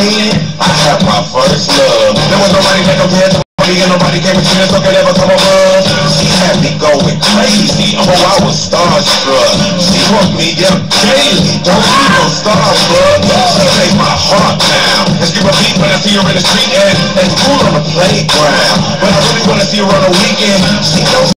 I had my first love. There was nobody that compared to me, and nobody came between us, so could ever come above. She had me going crazy. Oh, I was starstruck. She hooked me up daily. Don't be no starstruck. She made my heart down. And skip a beat when I see her in the street and school on the playground. But I really wanna see her on the weekend. She knows